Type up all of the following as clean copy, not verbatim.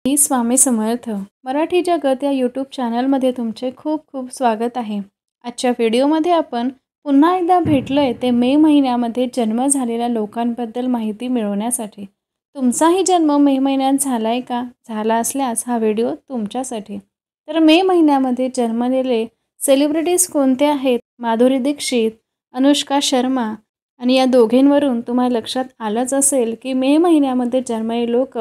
मी स्वामी समर्थ मराठी जगत या यूट्यूब चॅनलमध्ये तुमचे खूप खूप स्वागत आहे। आजच्या व्हिडिओमध्ये आपण पुन्हा एकदा भेटलोय ते मे महिन्यामध्ये जन्म झालेल्या लोकांबद्दल माहिती मिळवण्यासाठी। तुमचाही जन्म मे महिन्यात झालाय का? झाला असल्यास हा व्हिडिओ तुमच्यासाठी। तर मे महिन्यामध्ये जन्मलेले सेलिब्रिटीज कोणते आहेत? माधुरी दीक्षित, अनुष्का शर्मा आणि या दोघींवरून तुम्हाला लक्षात आलंच असेल की मे महिन्यामध्ये जन्मलेले लोक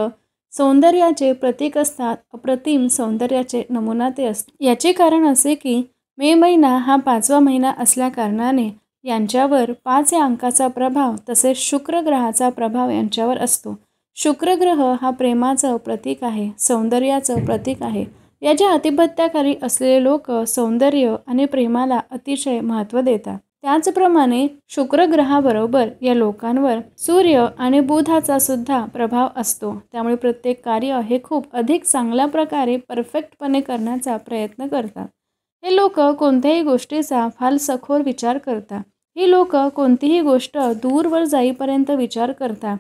सौंदर्याचे प्रतीक असतात। अप्रतिम सौंदर्याचे नमुना ते असतात। याचे कारण असे की मे महिना हा 5वा महिना असल्या कारणाने यांच्यावर 5 या अंकाचा प्रभाव तसेच शुक्र ग्रहाचा प्रभाव यांच्यावर असतो। शुक्र ग्रह हा प्रेमाचं प्रतीक आहे, सौंदर्याचं प्रतीक आहे। याच्या अधिपत्याखाली असलेले लोक सौंदर्य आणि प्रेमाला अतिशय महत्त्व देतात। त्याचप्रमाणे शुक्र ग्रहाबरोबर या लोकांवर सूर्य आणि बुधाचा सुद्धा प्रभाव असतो। त्यामुळे प्रत्येक कार्य हे खूप अधिक चांगल्या प्रकारे परफेक्टपणे करण्याचा प्रयत्न करतात। हे लोक कोणत्याही गोष्टीचा फार सखोल विचार करतात। ही लोक कोणतीही गोष्ट दूरवर जाईपर्यंत विचार करतात।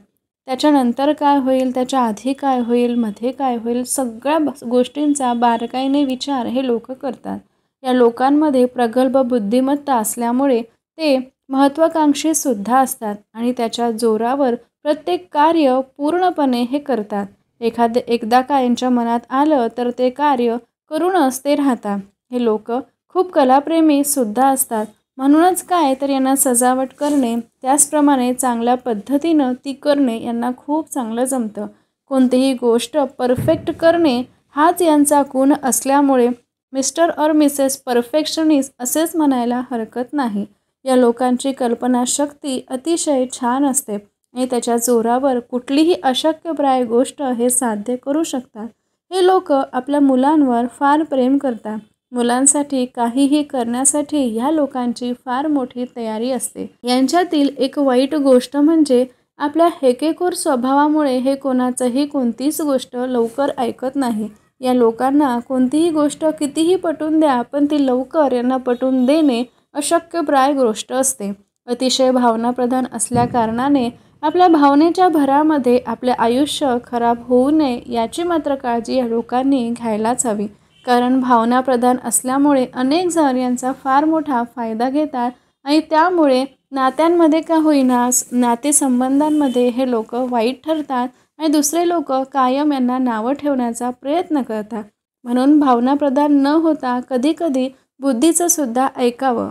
त्याच्यानंतर काय होईल, त्याच्या आधी काय होईल, मध्ये काय होईल, सगळ्या गोष्टींचा बारकाईने विचार हे लोक करतात। या लोकांमध्ये प्रगल्भ बुद्धिमत्ता असल्यामुळे ते महत्त्वाकांक्षी सुद्धा असतात आणि त्याच्या जोरावर प्रत्येक कार्य पूर्णपणे हे करतात। एकदा का यांच्या मनात आलं तर ते कार्य करूनच ते राहतात। हे लोक खूप कलाप्रेमी सुद्धा असतात। म्हणूनच काय तर यांना सजावट करणे, त्याचप्रमाणे चांगल्या पद्धतीनं ती करणे यांना खूप चांगलं जमतं। कोणतीही गोष्ट परफेक्ट करणे हाच यांचा गुण असल्यामुळे मिस्टर और मिसेस परफेक्शनिस्ट असेच म्हणायला हरकत नाही। या लोकांची कल्पनाशक्ती अतिशय छान असते आणि त्याच्या जोरावर कुठलीही अशक्यप्राय गोष्ट हे साध्य करू शकतात। हे लोक आपल्या मुलांवर फार प्रेम करतात। मुलांसाठी काहीही करण्यासाठी या लोकांची फार मोठी तयारी असते। यांच्यातील एक वाईट गोष्ट म्हणजे आपल्या हेकेखोर स्वभावामुळे हे कोणाचंही कोणतीच गोष्ट लवकर ऐकत नाही। या लोकांना कोणतीही गोष्ट कितीही पटवून द्या पण ती लवकर यांना पटवून देणे अशक्यप्राय गोष्ट असते। अतिशय भावनाप्रधान असल्या कारणाने आपल्या भावनेच्या भरामध्ये आपले आयुष्य खराब होऊ नये याची मात्र काळजी या लोकांनी घ्यायलाच हवी। कारण भावनाप्रधान असल्यामुळे अनेक जण यांचा फार मोठा फायदा घेतात आणि त्यामुळे नात्यांमध्ये का होईना नातेसंबंधांमध्ये हे लोक वाईट ठरतात आणि दुसरे लोक कायम यांना नावं ठेवण्याचा प्रयत्न करतात। म्हणून भावनाप्रधान न होता कधीकधी बुद्धीचं सुद्धा ऐकावं।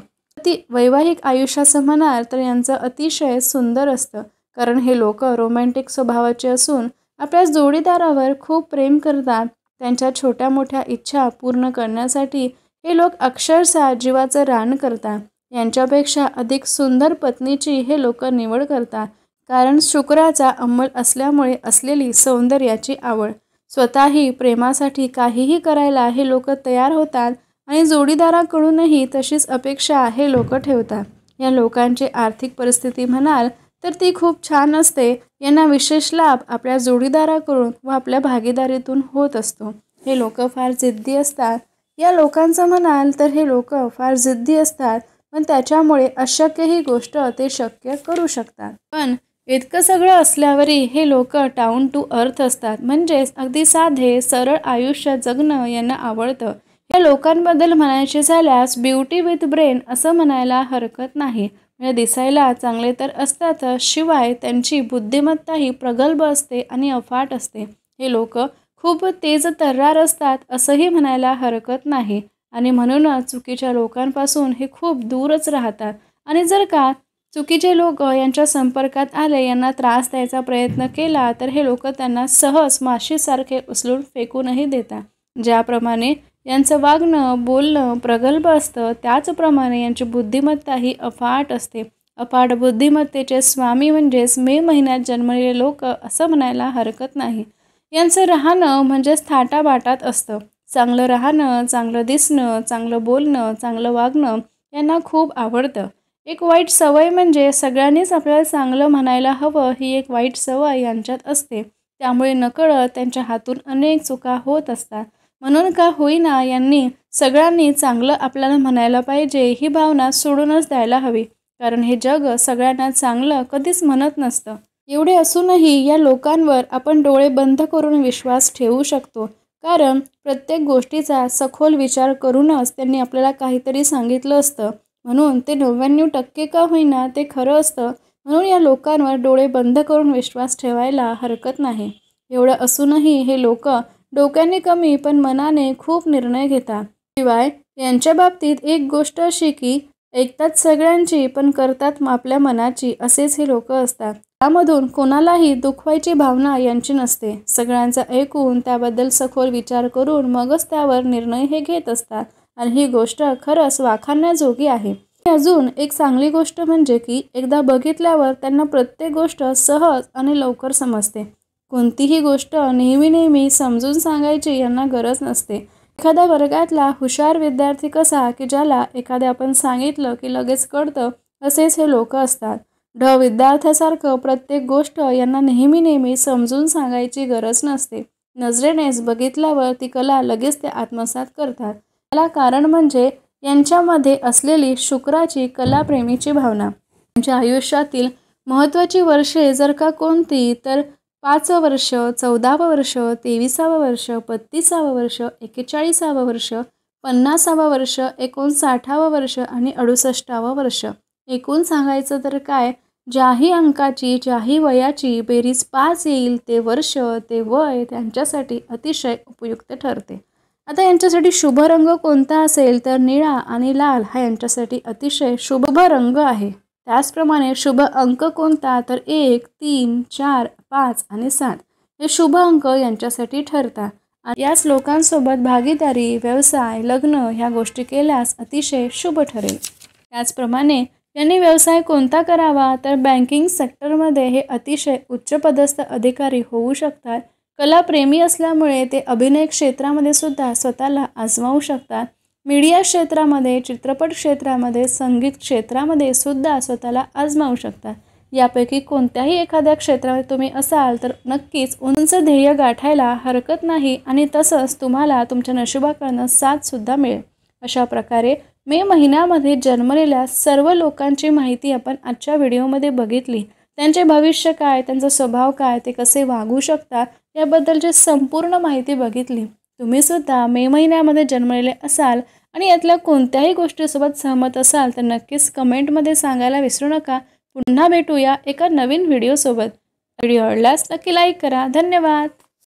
वैवाहिक आयुष्याचं म्हणाल तर यांचं अतिशय सुंदर असतं। कारण हे लोक रोमॅन्टिक स्वभावाचे असून आपल्या जोडीदारावर खूप प्रेम करतात। त्यांच्या छोट्या मोठ्या इच्छा पूर्ण करण्यासाठी हे लोक अक्षरशः जीवाचं रान करतात। यांच्यापेक्षा अधिक सुंदर पत्नीची हे लोक निवड करतात। कारण शुक्राचा अंमल असल्यामुळे असलेली सौंदर्याची आवड। स्वतःही प्रेमासाठी काहीही करायला हे लोक तयार होतात आणि जोडीदाराकडूनही तशीच अपेक्षा हे लोक ठेवतात। या लोकांची आर्थिक परिस्थिती म्हणाल तर ती खूप छान असते। यांना विशेष लाभ आपल्या जोडीदाराकडून व आपल्या भागीदारीतून होत असतो। हे लोक फार जिद्दी असतात। या लोकांचं म्हणाल तर हे लोक फार जिद्दी असतात पण त्याच्यामुळे अशक्य ही गोष्ट ते शक्य करू शकतात। पण इतकं सगळं असल्यावरही हे लोक डाऊन टू अर्थ असतात। म्हणजेच अगदी साधे सरळ आयुष्य जगणं यांना आवडतं। या लोकांबद्दल म्हणायचे झाल्यास ब्युटी विथ ब्रेन असं म्हणायला हरकत नाही। म्हणजे दिसायला चांगले तर असतातच, शिवाय त्यांची बुद्धिमत्ताही प्रगल्भ असते आणि अफाट असते। हे लोक खूप तेज तर्रार असतात असंही म्हणायला हरकत नाही आणि म्हणूनच चुकीच्या लोकांपासून हे खूप दूरच राहतात। आणि जर का चुकीचे लोक यांच्या संपर्कात आले, यांना त्रास द्यायचा प्रयत्न केला तर हे लोक त्यांना सहज माशीसारखे उचलून फेकूनही देतात। ज्याप्रमाणे यांचं वागणं बोलणं प्रगल्भ असतं त्याचप्रमाणे यांची बुद्धिमत्ताही अफाट असते। अफाट बुद्धिमत्तेचे स्वामी म्हणजेच मे महिन्यात जन्मलेले लोक असं म्हणायला हरकत नाही। यांचं राहणं म्हणजेच थाटाबाटात असतं। चांगलं राहणं, चांगलं दिसणं, चांगलं बोलणं, चांगलं वागणं यांना खूप आवडतं। एक वाईट सवय म्हणजे सगळ्यांनीच आपल्याला चांगलं म्हणायला हवं ही एक वाईट सवय यांच्यात असते। त्यामुळे नकळत त्यांच्या हातून अनेक चुका होत असतात। म्हणून का होईना यांनी सगळ्यांनी चांगलं आपल्याला म्हणायला पाहिजे ही भावना सोडूनच द्यायला हवी। कारण हे जग सगळ्यांना चांगलं कधीच म्हणत नसतं। एवढे असूनही या लोकांवर आपण डोळे बंद करून विश्वास ठेवू शकतो, कारण प्रत्येक गोष्टीचा सखोल विचार करूनच त्यांनी आपल्याला काहीतरी सांगितलं असतं. म्हणून ते 99% का होईना ते खरं असतं. म्हणून या लोकांवर डोळे बंद करून विश्वास ठेवायला हरकत नाही. एवढं असूनही हे लोक डोक्याने कमी पण मनाने खूप निर्णय घेतात. शिवाय यांच्या बाबतीत एक गोष्ट अशी की ऐकतात सगळ्यांची पण करतात आपल्या मनाची, असेच हे लोक असतात. त्यामधून कोणालाही दुखवायची भावना यांची नसते. सगळ्यांचं ऐकून त्याबद्दल सखोल विचार करून मगच त्यावर निर्णय हे घेत असतात आणि ही गोष्ट खरंच वाखाणण्याजोगी आहे. अजून एक चांगली गोष्ट म्हणजे की एकदा बघितल्यावर त्यांना प्रत्येक गोष्ट सहज आणि लवकर समजते. कोणतीही गोष्ट नेहमी समजून सांगायची यांना गरज नसते. एखाद्या वर्गातला हुशार विद्यार्थी कसा की ज्याला एखाद्या आपण सांगितलं की लगेच कळतं, असेच हे लोक असतात. विद्यार्थ्यासारखं प्रत्येक गोष्ट यांना नेहमी समजून सांगायची गरज नसते. नजरेनेच बघितल्यावर ती कला लगेच ते आत्मसात करतात. त्याला कारण म्हणजे यांच्यामध्ये असलेली शुक्राची कलाप्रेमीची भावना. त्यांच्या आयुष्यातील महत्त्वाची वर्षे जर का कोणती, तर 5वं वर्ष, 14वं वर्ष, 23वं वर्ष, 32वं वर्ष, 41वं वर्ष, 50वं वर्ष, 59वं वर्ष आणि 68वं वर्ष. एकूण सांगायचं तर काय, ज्याही अंकाची ज्याही वयाची बेरीज 5 येईल ते वर्ष ते वय त्यांच्यासाठी अतिशय उपयुक्त ठरते. आता यांच्यासाठी शुभ रंग कोणता असेल तर निळा आणि लाल हा यांच्यासाठी अतिशय शुभ रंग आहे. त्याचप्रमाणे शुभ अंक कोणता तर 1, 3, 4, 5 आणि 7 हे शुभ अंक यांच्यासाठी ठरतात. आणि याच लोकांसोबत भागीदारी, व्यवसाय, लग्न ह्या गोष्टी केल्यास अतिशय शुभ ठरेल. त्याचप्रमाणे यांनी व्यवसाय कोणता करावा तर बँकिंग सेक्टरमध्ये हे अतिशय उच्चपदस्थ अधिकारी होऊ शकतात. कलाप्रेमी असल्यामुळे ते अभिनय क्षेत्रामध्ये सुद्धा स्वतःला आजमावू शकतात. मीडिया क्षेत्रामध्ये, चित्रपट क्षेत्रामध्ये, संगीत क्षेत्रामध्ये सुद्धा स्वतःला आजमावू शकतात. यापैकी कोणत्याही एखाद्या क्षेत्रामध्ये तुम्ही असाल तर नक्कीच उंच ध्येय गाठायला हरकत नाही आणि तसंच तुम्हाला तुमच्या नशिबाकडनं साथसुद्धा मिळेल. अशा प्रकारे मे महिन्यामध्ये जन्मलेल्या सर्व लोकांची माहिती आपण आजच्या व्हिडिओमध्ये बघितली. त्यांचे भविष्य काय, त्यांचा स्वभाव काय, ते कसे वागू शकतात याबद्दलची संपूर्ण माहिती बघितली. तुम्हीसुद्धा मे महिन्यामध्ये जन्मलेले असाल आणि यातल्या कोणत्याही गोष्टीसोबत सहमत असाल तर नक्कीच कमेंटमध्ये सांगायला विसरू नका. पुन्हा भेटूया एका नवीन व्हिडिओसोबत. व्हिडिओ आवडल्यास नक्की लाईक करा. धन्यवाद.